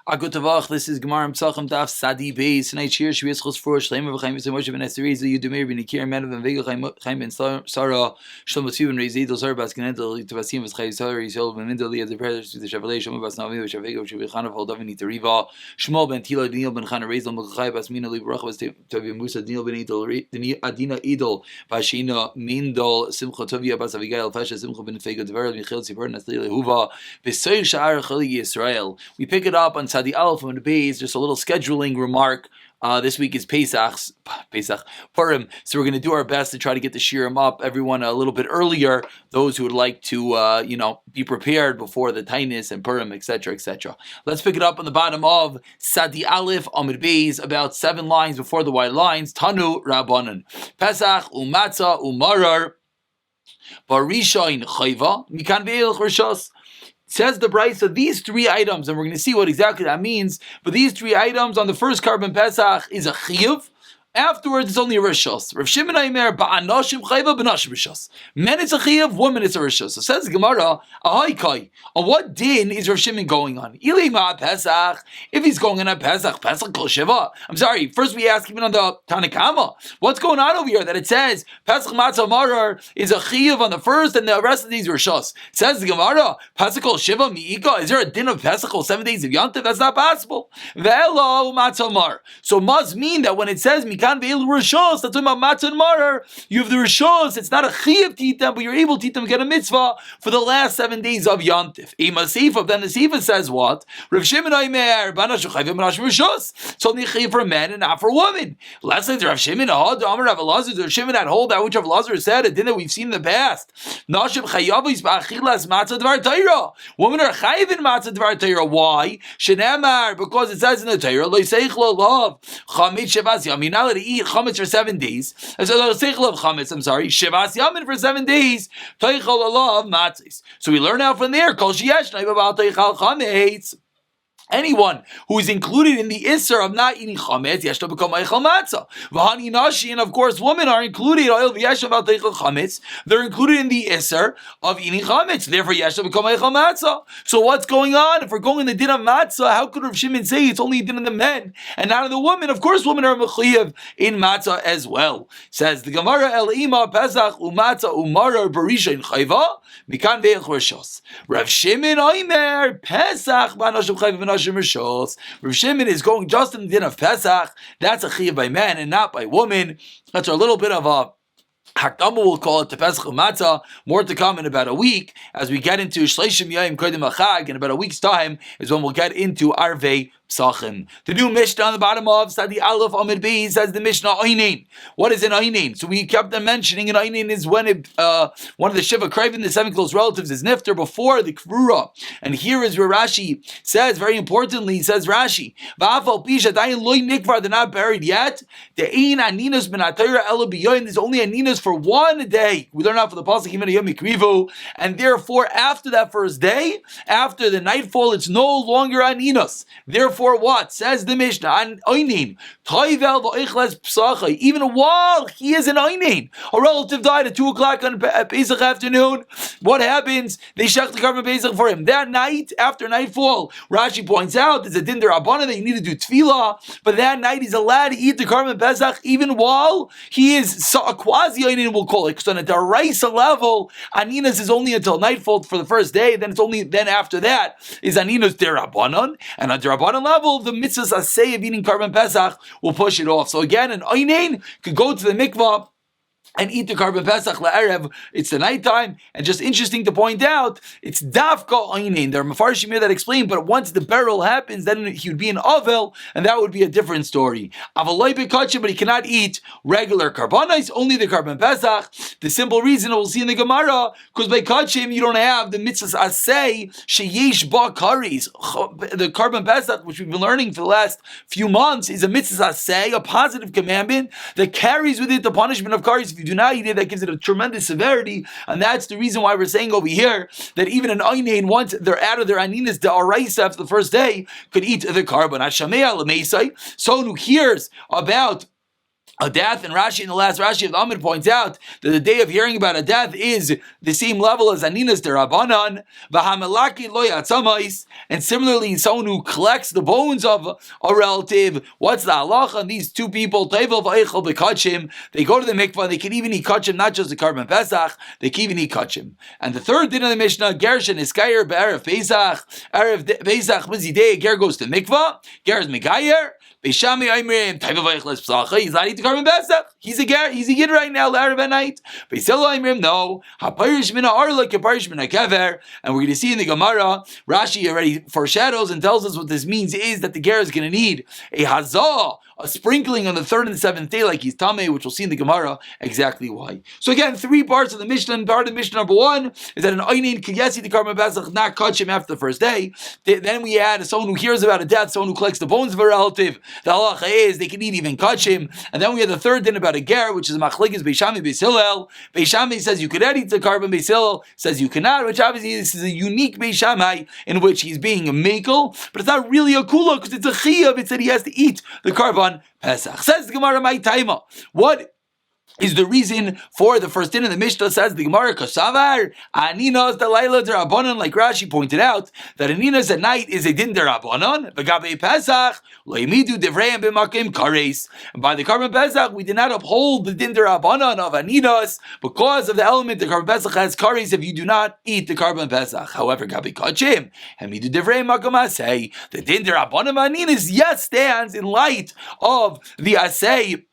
Agutavach, this is Gemara Pesachim Daf Sadi Beis. Tonight, Shir Shvius Chos For Shleim of Chaim Moshe Ben Esteriz Yudemir Ben Ikir Men Ben Vega Chaim Ben Sarah Shlomo Tzvi Ben Reizid Zar Bas Genedel Tavasim Vas Chay Sarah Yisrael Ben Mendel Yad Zepher to the Chevrolet Shlomo Bas Navi Shavega Shvichana Voldavin Itariva Shmuel Ben Tila Daniel Ben Chana Reizl Mechai Bas Mina Librach Bas Tavi Musa Daniel Ben Idol Adina Idol Vashina Mindol Simcha Tovia Bas Avigail Fasha Simcha Ben Fega Devar Michel Sipar Nasli Lehuva Besoy Sha'ar Chali Yisrael. We pick it up on Sadi Aleph on the base. Just a little scheduling remark. This week is Pesach, Purim, so we're going to do our best to try to get the shirim up. Everyone a little bit earlier. Those who would like to, be prepared before the Tainis and Purim, etc., etc. Let's pick it up on the bottom of Sadi Aleph Amid Beis, about 7 lines before the white lines. Tanu Rabbanan Pesach Umatzah Umarar Barishain Chayva Mikan Ve'el Rishos. Says the Brisa, these 3 items, and we're going to see what exactly that means, but these 3 items on the first Karban Pesach is a chiyuv. Afterwards, it's only a rishos. Rav Shimon Aimer, ba'anoshim chayva, b'nashim rishos. Men it's a chiyuv, women it's a rishos. So says Gemara, ahai kai, on what din is Rav Shimon going on? Ili ma Pesach, if he's going on a Pesach kol shiva. I'm sorry, first we ask even on the Tanakama, what's going on over here that it says Pesach matzah marar is a chiyuv on the first and the rest of these rishos? Says the Gemara, Pesach kol shiva mi'ika, is there a din of Pesach 7 days of Yantiv? That's not possible. Ve'elo matzah mar. So must mean that when it says Mikan ve'elu rishos, that's talking about matzah and marar. You have the rishos, it's not a chiyuv to eat them, but you're able to eat them, get a mitzvah for the last 7 days of Yantiv. Ima Seifa, then the Seifa says what? Rav Shimon Aimer, b'nashim chayvim b'nashim rishos. It's only chiyuv for men and not for women. Let's say Rav Shimon, Amar Rav Elazar, Rav Shimon had hold that which Rav Elazar said, a din that we've seen in the past. Nashim chayavis ba'achilas matzah dvar Torah. Women are chayiv in matzah dvar Torah. Why? Shenemar, because it says in the Torah, lo yiseich lo lov chametz shevas yamin. You're not allowed to eat chametz for 7 days. I said lo yiseich lo chametz. I'm sorry, shevas yamin for 7 days. Toichol lov matzis. So we learn out from there. Kol sheyesh naiva ba'al toichal chametz. Anyone who is included in the Isser of not eating chametz, yesh to become eichel matzah. V'hani nashi, and of course women are included. Oil v'yesh about eichel chametz. They're included in the Isser of eating chametz. Therefore, yesh to become eichel matzah. So what's going on? If we're going in the din of matzah, how could Rav Shimon say it's only a din of the men and not of the women? Of course, women are mechuyev in matzah as well. Says the Gemara, El ima pesach umatzah umarar barisha in chayva mikan ve'el chorshos. Rav Shimon oimer pesach b'anoshim chayva. Rav Shimon is going just in the din of Pesach. That's a chiyuv by men and not by women. That's a little bit of a Hakdama will call it the Pesach Matzah. More to come in about a week as we get into Shleishim Yayim Kodim Achag. In about a week's time is when we'll get into Arvei Pesachim. The new Mishnah on the bottom of Sadi Aleph Amid Beis says the Mishnah Oinin. What is an Oinin? So we kept on mentioning an Oinin is when one of the Shiva Krivin, the 7 close relatives, is nifter before the Kvura. And here is where Rashi says, very importantly, says Rashi, V'afal Pisha Dayin Loi Nikvar, they're not buried yet. De'ein Aninas Ben Atayra Ela B'yoyin, there's only Aninas for 1 day. We learn out for the Pasuk Yimena Yom Mikrivu, and therefore after that first day, after the nightfall, it's no longer Aninas. Therefore what? Says the Mishnah, an Oinin, Toivel v'oichles psachai, even while he is an Oinin, a relative died at 2 o'clock on Pesach afternoon, what happens? They shech the carbon Pesach for him. That night, after nightfall, Rashi points out, there's a din derabbanan that you need to do tefillah, but that night he's allowed to eat the carbon Pesach even while he is a quasi-Oinin, we'll call it, because on a daraisa level, Aninas is only until nightfall for the first day, then it's only then after that is Aninas derabbanan, and on derabbanan level, the mitzvahs asay of eating carbon Pesach will push it off. So again, an Oinin could go to the mikvah and eat the carbon Pesach la'erev. It's the nighttime, and just interesting to point out, it's dafka oinin. There are mafarshim here that explain, but once the burial happens, then he would be an avel, and that would be a different story. Avaloi bekachim, but he cannot eat regular karbanos, only the carbon Pesach. The simple reason we'll see in the Gemara, because by kachim you don't have the mitzvahs asay sheyesh ba karis. The carbon Pesach, which we've been learning for the last few months, is a mitzvah asay, a positive commandment that carries with it the punishment of karis. If you do not eat it, that gives it a tremendous severity, and that's the reason why we're saying over here that even an Oinin, once they're out of their Aninas Da'araisa after the first day, could eat the carbon. Someone who hears about a death, and Rashi in the last Rashi of the Amid points out that the day of hearing about a death is the same level as Aninas derabanan, v'hamelaki lo yatzamais, and similarly someone who collects the bones of a relative. What's the halacha? And these two people, Teivel v'eichel b'kachim, they go to the mikvah, they can even eat kachim, not just the Karban Pesach, they can even eat kachim. And the third din of the Mishnah, Gershon is Gayer be'erev Pesach, erev Pesach mizidei, Ger goes to mikvah, Ger is Megayer, Beishami Aimrim, Teivel v'eichel es Pesach, he's not eating Karban Pesach. He's a yid right now, L'Erev at night. Beisilo Aimrim, no. HaParish Mina Arla Keparish Mina Kever. And we're going to see in the Gemara, Rashi already foreshadows and tells us what this means is that the ger is going to need a hazah, a sprinkling on the third and the seventh day, like he's tamei, which we'll see in the Gemara exactly why. So again, three parts of the Mishnah. And part of the Mishnah number one is that an einin could yes eat the Karban Pesach, not catch him after the first day. Then we add someone who hears about a death, someone who collects the bones of a relative. The halacha is they can eat even catch him. And then we have the third din about a ger, which is machlekes Beishami Beis Hillel. Beishami says you could eat the Karban, Beis Hillel says you cannot, which obviously this is a unique Beishamai in which he's being a makel, but it's not really a kula because it's a chiyuv. It said he has to eat the Karban Pesach. Says the Gemara, my taima. What is the reason for the first din of the Mishnah? Says the Gemara, Kasavar, Aninos Delaila Derabanan, like Rashi pointed out, that Aninos at night is a din Derabanan, V'gabe Pesach, Loimidu Devreim B'makim Kares. And by the Karban Pesach, we did not uphold the din Derabanan of Aninos because of the element the Karban Pesach has Kares if you do not eat the Karban Pesach. However, Gabe Kachim, Hamidu Devreim Makom Asay, the din Derabanan of Aninos, yes, stands in light of the Asay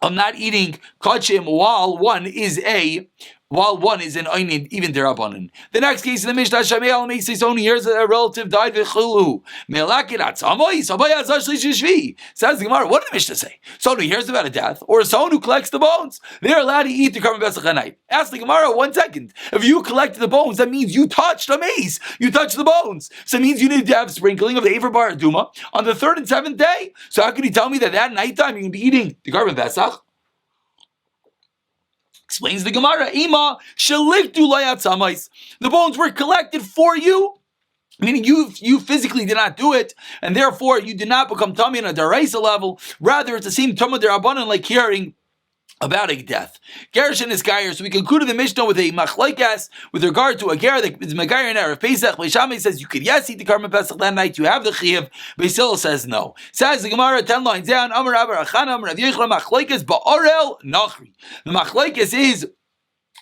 of not eating kachim while one is an einin, even derabanan. The next case in the Mishnah, Shameal Meisi, someone hears a relative died v'chulu. Me'alakid atzamoy, sabay azash shvi. Says the Gemara, what did the Mishnah say? Someone who hears about a death, or someone who collects the bones, they're allowed to eat the Karban Pesach at night. Ask the Gemara, 1 second. If you collected the bones, that means you touched a mace. You touched the bones. So it means you need to have sprinkling of the Efer Bar Aduma on the third and seventh day. So how could you tell me that nighttime you're going to be eating the Karban Pesach? Explains the Gemara, Ima shaliktu layatzamais. The bones were collected for you, meaning you physically did not do it, and therefore you did not become tummy on a deraisa level. Rather, it's the same tumah derabanan like hearing about a death. Gershon is Gayer, so we concluded the Mishnah with a machlaikas with regard to a ger that is Megayer in Erev Pesach. Beishami says you could yes eat the Karban Pesach that night, you have the chiyuv. Beis Hillel says no. Says the Gemara 10 lines down, Amar Rabbi Achana, Amar Rav Yechla, machlaikas ba'orel nachri. The machlaikas is,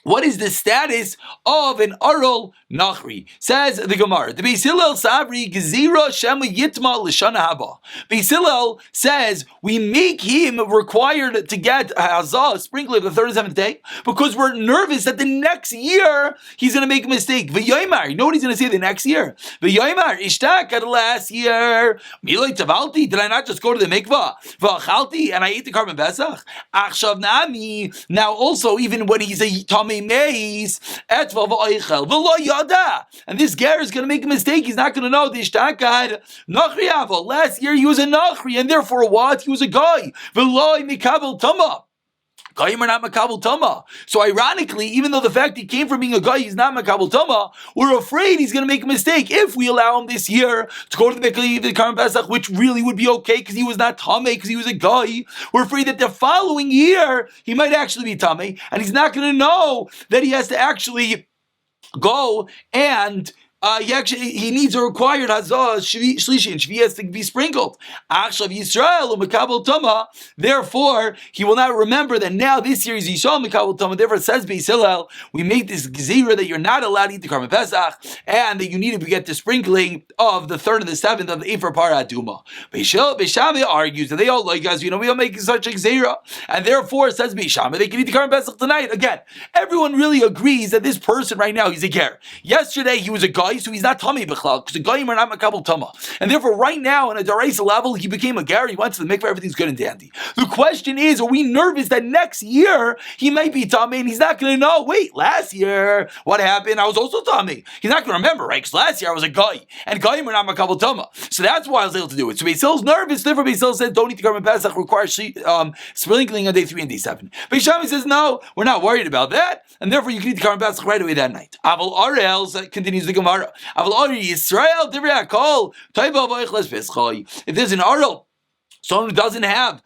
what is the status of an Arul Nachri? Says the Gemara. The Beis Hillel Sabri Gezira Shema Yitma L'Shana Haba. Beis Hillel says we make him required to get Hazah, sprinkling of the 37th day, because we're nervous that the next year he's going to make a mistake. V'yoymar, you know what he's going to say the next year? V'yoymar, Ishtak at last year. Miloi Tavalti, did I not just go to the mikvah? V'achalti, and I ate the Karban Pesach. Achshav Nami, now also even when he's a Tommy Meis, Etva v'oichel, v'lo yada. And this ger is going to make a mistake. He's not going to know the ishtakad nachri avo. Last year he was a nachri, and therefore what? He was a guy. V'lo mikabel tama. Goyim are not makabel tama. So ironically, even though the fact he came from being a guy, he's not makabel tama, we're afraid he's going to make a mistake if we allow him this year to go to the Karban Pesach, which really would be okay because he was not tame, because he was a guy. We're afraid that the following year he might actually be tame, and he's not going to know that he has to actually go and he needs a required hazah shlishi, and shvi has to be sprinkled. Achshav Yisrael u'mekabel tama. Therefore, he will not remember that now this year is Yisrael mekabel tama. Therefore, it says Beis Hillel, we make this gezira that you're not allowed to eat the Karban Pesach, and that you need to get the sprinkling of the third and the seventh of the Efer Parah Aduma. Beishami argues that they all like us. We don't make such a gezira, and therefore it says Beishami they can eat the Karban Pesach tonight. Again, everyone really agrees that this person right now he's a ger. Yesterday he was a guy, so he's not tummy b'chlal, because the goyim are not makabel tama. And therefore, right now, on a deraisa level, he became a ger, he went to the mikveh, everything's good and dandy. The question is, are we nervous that next year, he might be tummy, and he's not going to know, wait, last year, what happened? I was also tummy. He's not going to remember, right? Because last year I was a guy, and goyim are not makabel tama. So that's why I was able to do it. So Beis Hillel's nervous, therefore Beis Hillel says, don't eat the Karban Pesach, requires sprinkling on day 3 and day 7. Beis Shammai says, no, we're not worried about that, and therefore you can eat the Karban Pesach right away that night. Aval Arel, continues the Gemara, if there's an Arel someone who doesn't have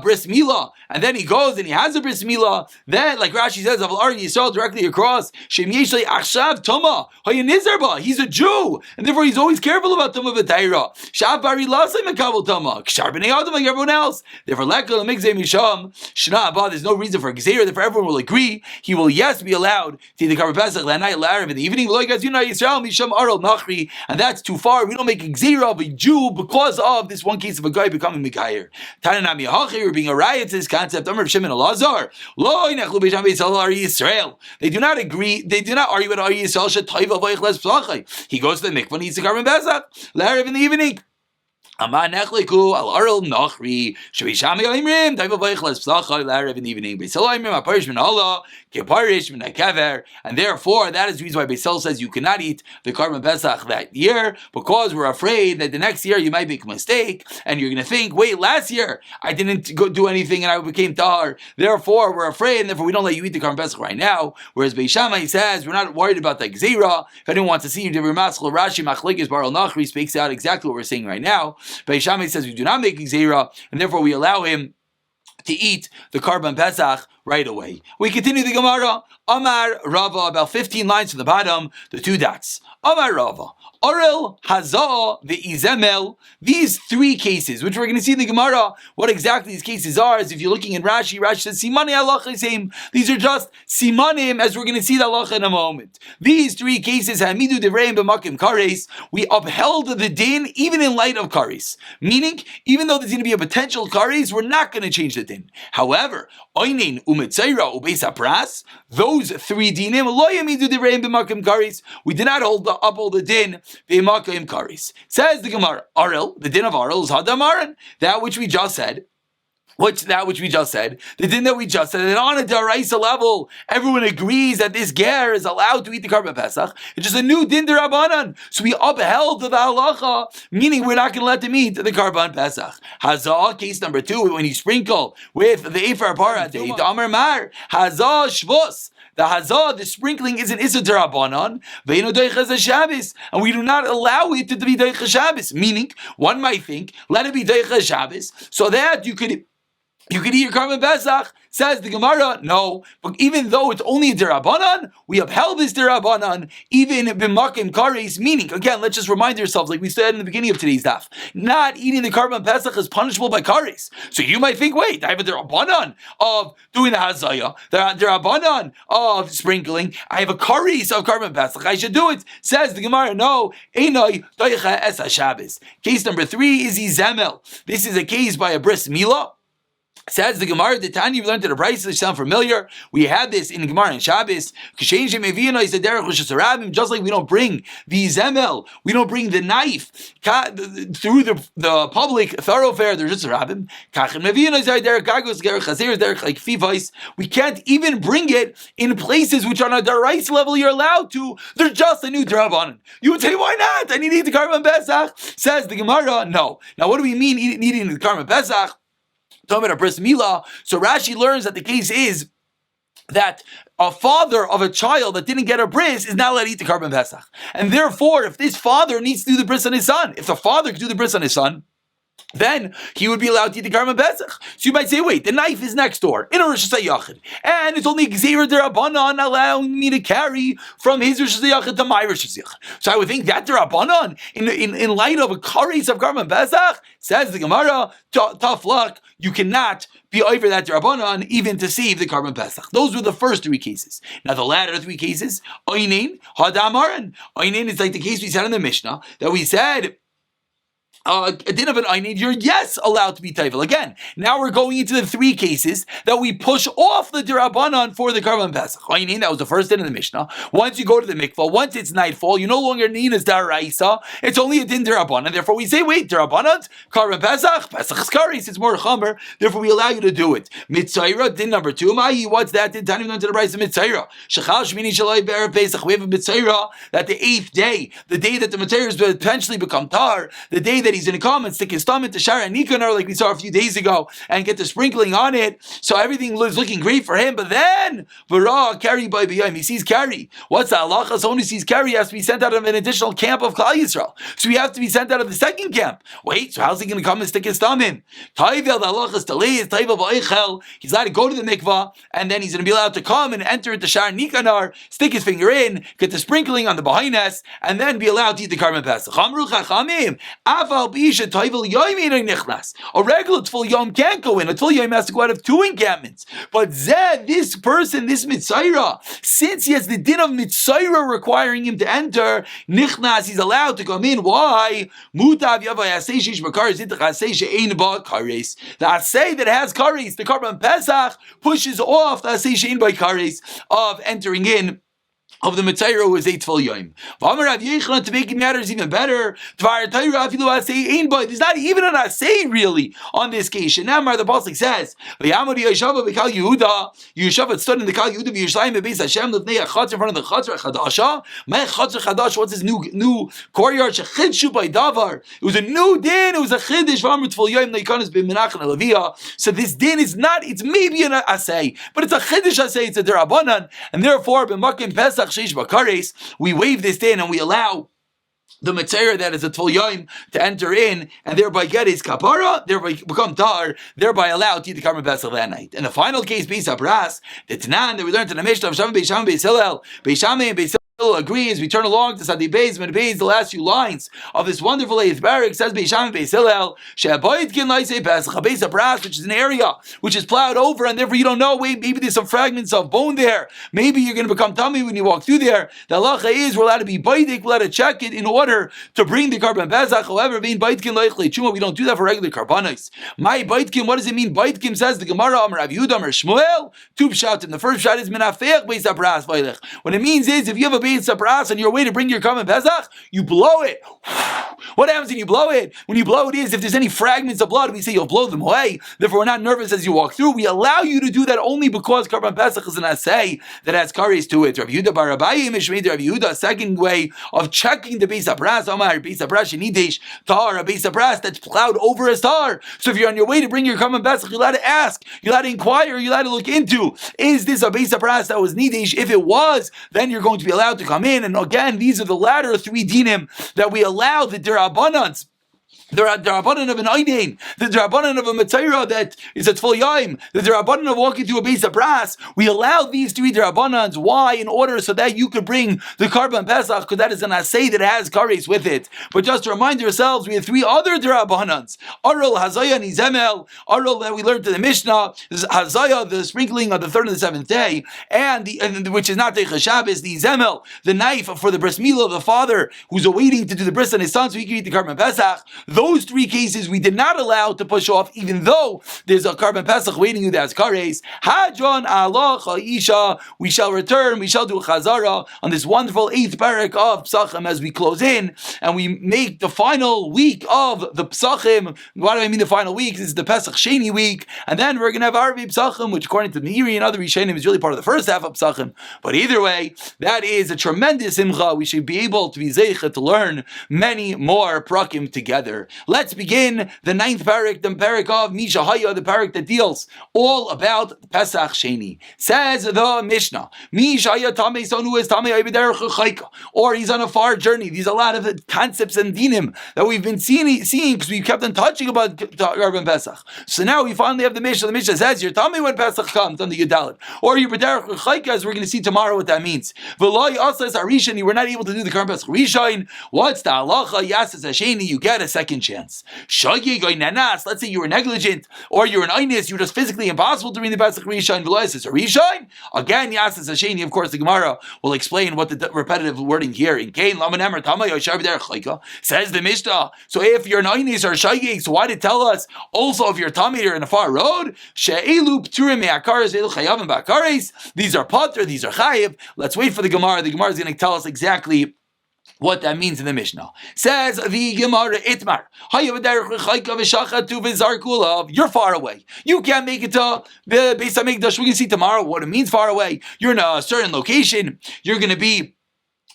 bris milah, and then he goes and he has a bris milah, then, like Rashi says, Aval Ari Yisrael directly across, Shem Yeshlei Achshav Tuma, Hayanizarba, he's a Jew, and therefore he's always careful about Tuma V'Taira. Shav Bari Lasei Mekabel Tuma, Kshar B'nei Adam like everyone else. Therefore, Lekal Mikzei Misham, Shna Abba, there's no reason for Gzeira, therefore everyone will agree, he will, yes, be allowed to eat the Karban Pesach that night, L'Arav in the evening, V'lo Yigaz Yunai Yisrael, Misham Aral Nachri, and that's too far. We don't make a Gzeira of a Jew because of this one case of a guy becoming Mikayer. Tananami Hachi, we're being a riot to this concept. Amar Shimon Elazar, Lo Yinechlu Beisham Beisal Ari Yisrael. They do not agree. They do not argue with Ari Yisrael. Shetayva Vayich Pesachim. He goes to the mikvah and eats the Karban Pesach. L'Arav in the evening. Amar Nechliku Al Aral Nachri Shavisham Yalimrim Tayva Vayich Pesachim L'Arav in the evening. Beisal Yalimrim Aparish Min Allah Keparish Min Kever, and therefore that is the reason why Beisal says you cannot eat the Karban Pesach that year, because we're afraid that the next year you might make a mistake and you're going to think, wait, last year I didn't go do anything and I became tahar. Therefore we're afraid, and therefore we don't let you eat the Karban Pesach right now. Whereas Beis Shammai says we're not worried about the Gzeira. If anyone wants to see you, Rashi Machlekes Baral Nachri speaks out exactly what we're saying right now. Beis Shammai says we do not make Gzeira, and therefore we allow him to eat the Karban Pesach right away. We continue the Gemara. Amar Rava, about 15 lines from the bottom, the two dots. Amar Rava, Orel, Hazah, the Izemel. These three cases, which we're going to see in the Gemara, what exactly these cases are, is if you're looking in Rashi, Rashi says, Simani halacha same. These are just Simanim, as we're going to see the halacha in a moment. These three cases, Hamidu Devreim b'makim kares, we upheld the din even in light of kares. Meaning, even though there's going to be a potential kares, we're not going to change the din. However, Oinin, Umetzaira, Ubeis Apras, those three dinim, Lo Yamidu Devreim b'makim kares, we did not uphold the din b'makim kares. Says the Gemara, Arel, the din of Arel is Hadamaran, that which we just said. The din that we just said, that on a daraisa level, everyone agrees that this ger is allowed to eat the Karban Pesach. It's just a new din derabanan. So we upheld the halacha, meaning we're not going to let them eat the Karban Pesach. Hazah, case number 2, when you sprinkle with the Efer Parah, the Amar Mar, Hazah Shvus. The Hazah, the sprinkling, is an Issa Derabanan, Ve'ino Doichas Shabbos, and we do not allow it to be Doichas Shabbos. Meaning, one might think, let it be Doichas Shabbos, so that you could eat your Karban Pesach. Says the Gemara, no. But even though it's only a derabanan, we upheld this derabanan even b'makim kares. Meaning, again, let's just remind ourselves, like we said in the beginning of today's daf, not eating the Karban Pesach is punishable by kares. So you might think, wait, I have a derabanan of doing the hazaya, the derabanan of sprinkling. I have a kares of Karban Pesach. I should do it. Says the Gemara, no. Einoi doicha es Shabbos. Case number 3 is izemel. This is a case by a bris milah. Says the Gemara, the Tanya, you've learned that the prices which sound familiar. We had this in Gemara and Shabbos. Just like we don't bring the zemel, we don't bring the knife through the public thoroughfare. There's just a rabbim. We can't even bring it in places which on a darais level you're allowed to. They're just a new drabanan. You would say, why not? I need to eat the Karban Pesach. Says the Gemara, no. Now, what do we mean eating the Karban Pesach? Talking about a bris milah. So Rashi learns that the case is that a father of a child that didn't get a bris is not allowed to eat the Karban Pesach. And therefore, if this father needs to do the bris on his son, if the father could do the bris on his son, then he would be allowed to eat the Karban Pesach. So you might say, wait, the knife is next door in a Rosh Hashanah, and it's only Gzeira Derabanan allowing me to carry from his Rosh Hashanah to my Rosh Hashanah. So I would think that Derabanan, in light of a kares of Karban Pesach, says the Gemara, tough luck, you cannot be over that Derabanan even to save the Karban Pesach. Those were the first 3 cases. Now the latter 3 cases, Oinin, Hadamaran. Oinin is like the case we said in the Mishnah, that we said, a din of an einin, you're allowed to be taivel. Again, now we're going into the 3 cases that we push off the derabanan for the Karban Pesach. Einin, that was the first din of the Mishnah. Once you go to the mikvah, once it's nightfall, you no longer need as daraisa. It's only a din derabanan. Therefore, we say, wait, derabanan, Karban Pesach, Pesach's kares, it's more chamer. Therefore, we allow you to do it. Mitzayra, din number 2. What's that? Din tanim to the price of mitzayra. Shechal shmini shalai be'er Pesach. We have a mitzayra that the 8th day, the day that the materials potentially become tar, the day that that he's going to come and stick his thumb into Shara Nikanor like we saw a few days ago and get the sprinkling on it. So everything was looking great for him. But then, Kari by B'yom, he sees Kari. What's the halacha? Someone who sees Kari has to be sent out of an additional camp of Klal Yisrael. So he has to be sent out of the second camp. Wait, so how's he going to come and stick his thumb in? Taivel, the halacha is delays. Taivel b'oichel. He's allowed to go to the mikvah, and then he's going to be allowed to come and enter into Shar Nikanar, stick his finger in, get the sprinkling on the Bahines, and then be allowed to eat the Karban Pesach. Amru Chachamim, Afal B'isha Taivel Yomi Nichnas. A regular Tful Yom can't go in. A Tful Yom has to go out of two encampments. But Zed, this person, this Mitzaira, since he has the din of Mitzaira requiring him to enter, Nichnas, he's allowed to come in. Why? Mutav Yavai Asay Shish Bakaris Itach Asay She'ein Ba Kares. The Asay that has Kares, the Karban Pesach, pushes off the Asay She'ein Ba Kares of entering in of the Mitzayra who is a Tfil Yom. To make it matters even better, there's not even an Asay really on this case. Shenamar, the Pasuk says, Yeshua stood in the Kal Yehuda V'Yerushalayim Bebeis Hashem Lefnei HaChatzer in front of the Chatzer Chadasha. My Chatzer Chadash, what's his new courtyard? Shechidshu by Davar. It was a new din, it was a Chiddush. V'amar Tfil Yom Leikanos B'Menachem Elavia. So this din is not, it's maybe an Asay, but it's a Chiddush Asay, it's a Derabanan, and therefore B'Makim Pesach we waive this din and we allow the Mitzayra that is a Tfil Yom to enter in and thereby get his kapara, thereby become tar, thereby allowed to eat the Karban Pesach that night. In the final case, Beis Abras, the Tanan that we learned in the Mishnah of Shem Beis Shammai Beis Hillel, Beis Shammai and Beis agrees. We turn along to Sadi Beis, the last few lines of this wonderful 8th barak says Beis Shammai Beis Hillel she'abayitkin laisei Pesach Beis Abras, which is an area which is plowed over, and therefore you don't know. Wait, maybe there's some fragments of bone there. Maybe you're going to become tummy when you walk through there. The halacha is we're allowed to be baidik, we're allowed to check it in order to bring the Karban Pesach. However, being baitkin laichlei chuma, we don't do that for regular karbanos. My baitkin, what does it mean? Baitkin says the Gemara Amar Rav Yehuda Amar Shmuel. Two pshatim. The first pshat is menafech Beis Abras vaylech. What it means is if you have a Beis Abras and you're way to bring your Karban Pesach, you blow it. What happens when you blow it? When you blow it is, if there's any fragments of blood, we say you'll blow them away. Therefore, we're not nervous as you walk through. We allow you to do that only because Karban Pesach is an assay that has kares to it. Rav Yehuda bar Abaye Mishmeid Rav Yehuda, a second way of checking the Beis Abras, Omar Beis Abras Shenidesh Tar, a Beis Abras that's plowed over a tar. So if you're on your way to bring your Karban Pesach, you're allowed to ask, you're allowed to inquire, you're allowed to look into, is this a Beis Abras that was Nidesh? If it was, then you're going to be allowed to come in. And again, these are the latter three dinim that we allow the Derabanans. The Rabbanan of an Eidin, the Rabbanan of a Mitzayra that is a Tfil Yom, the Rabbanan of walking through a Beis Abras. We allow these three Rabbanans. Why? In order so that you could bring the Karban Pesach, because that is an Asay that has kares with it. But just to remind yourselves, we have three other Rabbanans. Arul, Hazaya, and Izemel. Arul that we learned in the Mishnah, Hazaya, the sprinkling on the third and the seventh day, and which is not the Shabbos, the Izemel, the knife for the bris milah of the father who's awaiting to do the bris on his son so he can eat the Karban Pesach. Those three cases we did not allow to push off, even though there's a Karban Pesach waiting you that's kares. Hadron Allah Isha. We shall return. We shall do a chazara on this wonderful 8th barak of Pesachim as we close in and we make the final week of the Pesachim. Why do I mean the final week? This is the Pesach Sheni week, and then we're going to have Arvei Pesachim, which according to Meiri and other Rishonim is really part of the first half of Pesachim. But either way, that is a tremendous simcha. We should be able to be zeicha to learn many more prakim together. Let's begin the 9th parak, the parak of Mishahaya, the parak that deals all about Pesach Sheni. Says the Mishnah, Mishahaya Tamei Sonu is Tamei Ayvederech Chayka, or he's on a far journey. These are a lot of concepts and dinim that we've been seeing because we kept on touching about Karban Pesach. So now we finally have the Mishnah. The Mishnah says, you're Tamei when Pesach comes on the Yudalit, or you're Bederech Chayka, as we're going to see tomorrow what that means. V'loi Asas Arishan, you were not able to do the Karban Pesach Rishon. What's the halacha? Yasas Hasheni, you get a second chance. Let's say you were negligent or you're an Einis, you're just physically impossible to read the Pesach Rishon. Again, Yasas Hasheni, of course, the Gemara will explain what the repetitive wording here in Kain Lamanemer Tamay says the Mishnah. So if you're an Einis or Shagig, so why did it tell us also if you're Tamid or in a far road? These are Potter, these are Chayiv. Let's wait for the Gemara. The Gemara is going to tell us exactly what that means in the Mishnah. Says the Gemara Itmar, you're far away. You can't make it to the Beis HaMikdash. We're going to see tomorrow what it means far away. You're in a certain location. You're going to be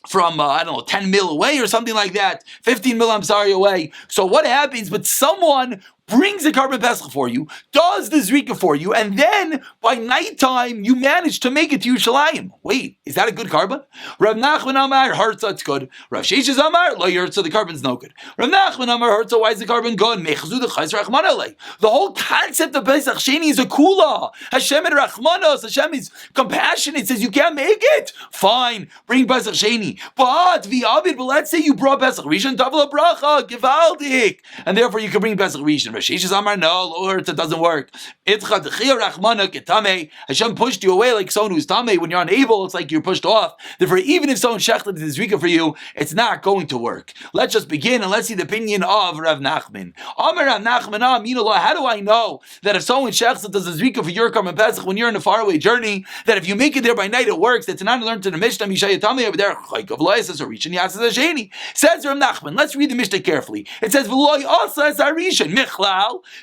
from, 10 mil away or something like that, 15 mil, away. So what happens, but someone brings a carbon pesach for you, does the zrika for you, and then by nighttime you manage to make it to Yerushalayim. Wait, is that a good carbon? Rav Nachman Amar, Hartza, it's good. Rav Sheshes Amar, Lo Yertza, the carbon's no good. Rav Nachman Amar, Hartza, why is the carbon good? Mechazu the Chayz Rachman Alei. The whole concept of Pesach Sheni is a kula. Hashem and Rachmanos, Hashem is compassionate, says you can't make it. Fine, bring Pesach Sheni. But let's say you brought Pesach Rishon, Tavla Bracha, Givaldik, and therefore you can bring Pesach Rishon. Rashish Amar, no, Lord, it doesn't work. Hashem pushed you away like someone who's tamei. When you're unable, it's like you're pushed off. Therefore, even if someone shechted the zrika for you, it's not going to work. Let's just begin and let's see the opinion of Rav Nachman. Amar Rav Nachman, how do I know that if someone shechted does the zrika for your carbon pesach when you're in a faraway journey, that if you make it there by night, it works? That's not learned to the Mishnah. Mishayatame over there. Says Rav Nachman. Let's read the Mishnah carefully. It says, "V'loy asa es harishan michlal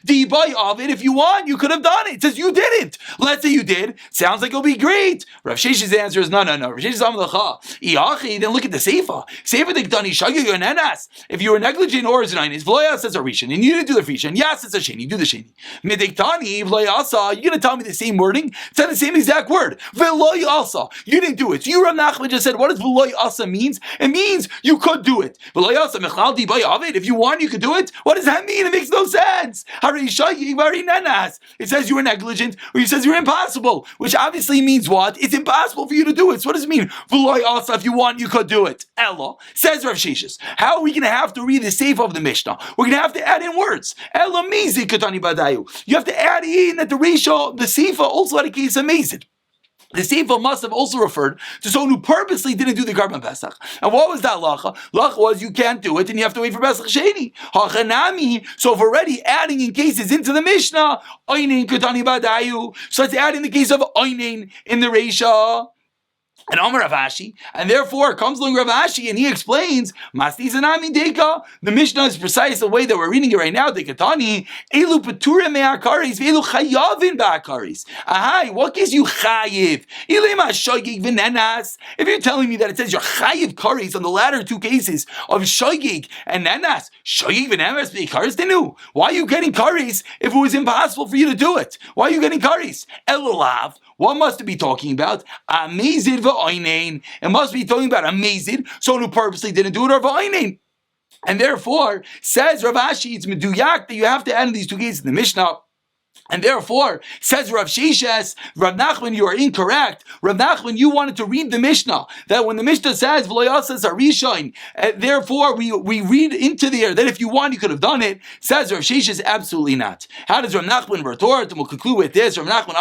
di'bay of it." If you want, you could have done it. It says you didn't. Let's say you did. Sounds like it'll be great. Rav Shesh's answer is no. Rav Shesh's amalacha. Iachi. Then look at the seifa. Seifa diktani shagig yonenas. If you were negligent or is nine, v'loy asa es harishan, and you didn't do the frishan. Yes, it's a sheni. Do the sheni. Midiktani v'loy asa. You're gonna tell me the same wording? It's not the same exact word. V'loy asa. You didn't do it. So you, Rav Nachman, just said, what does v'loy asa means? It means you could do it. V'loy asa mechlal di'bay of it. If you want, you could do it. What does that mean? It makes no sense. It says you were negligent, or it says you're impossible, which obviously means what? It's impossible for you to do it. So what does it mean? If you want, you could do it. Ella, says Rav Sheshis. How are we going to have to read the seif of the Mishnah? We're going to have to add in words. Ella mizi katani badayu. You have to add in that the ratio, the seifa also had a case of mazid. The Seifa must have also referred to someone who purposely didn't do the Karban Pesach. And what was that lacha? Lacha was you can't do it and you have to wait for Pesach Sheni. Hachanami. So if we're already adding in cases into the Mishnah, Oinin Kutani Badayu. So let's add in the case of Oinin in the Reisha. And Amar Rav Ashi, and therefore comes along Rav Ashi, and he explains, Masti Zanami Deka. The Mishnah is precise the way that we're reading it right now. Dekatani, Elu Peture Me'akaris, Elu Chayavin Ba'akaris. Ahai, what gives you Chayiv? Ilema Shogig V'Nenas. If you're telling me that it says you're Chayiv Karis on the latter two cases of Shogig and Nenas, Shogig V'Nenas Be'akaris Denu. Why are you getting Karis if it was impossible for you to do it? Why are you getting Karis? Elulav. What must it be talking about? Amazid v'oinein. It must be talking about amazid, someone who purposely didn't do it, or v'oinein. And therefore, says Rav Ashi, it's meduyak that you have to add in these two cases in the Mishnah. And therefore, says Rav Sheshes, Rav Nachman, you are incorrect. Rav Nachman, you wanted to read the Mishnah, that when the Mishnah says, V'loyasas arishain, therefore we read into there that if you want, you could have done it. Says Rav Sheshes, absolutely not. How does Rav Nachman retort? And we'll conclude with this. Rav Nachman,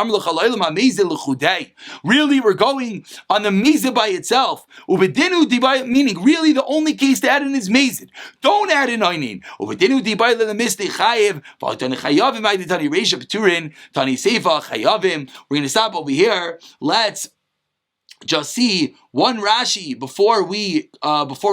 really, we're going on the Mezid by itself. Meaning, really, the only case to add in is Mezid. Don't add in Oinin. Tani Seifa, Chayavim. We're going to stop over here. Let's just see one Rashi before we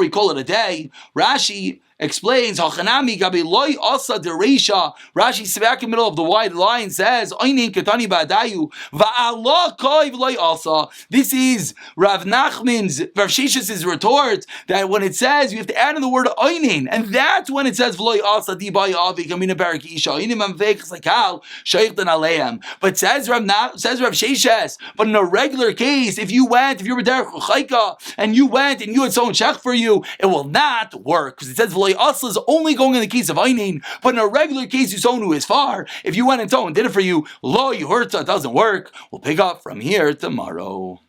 call it a day. Rashi explains, Hachanami gabi loy asa dereisha. Rashi back in the middle of the wide line says, Oinin katani ba'adayu va'ala koiv loy asa. This is Rav Nachman's, Rav Shesh's retort that when it says you have to add in the word oinin, and that's when it says v'loy asa di bay avik amina barak isha inim amvek sakal shaykhdan aleim. But says Rav Sheshes, but in a regular case, if you were derech chayka and you went and you had someone check for you, it will not work because it says v'loy asa is only going in the case of einin. But in a regular case, you someone who is far. If you went and someone did it for you, lo you hurta, it doesn't work. We'll pick up from here tomorrow.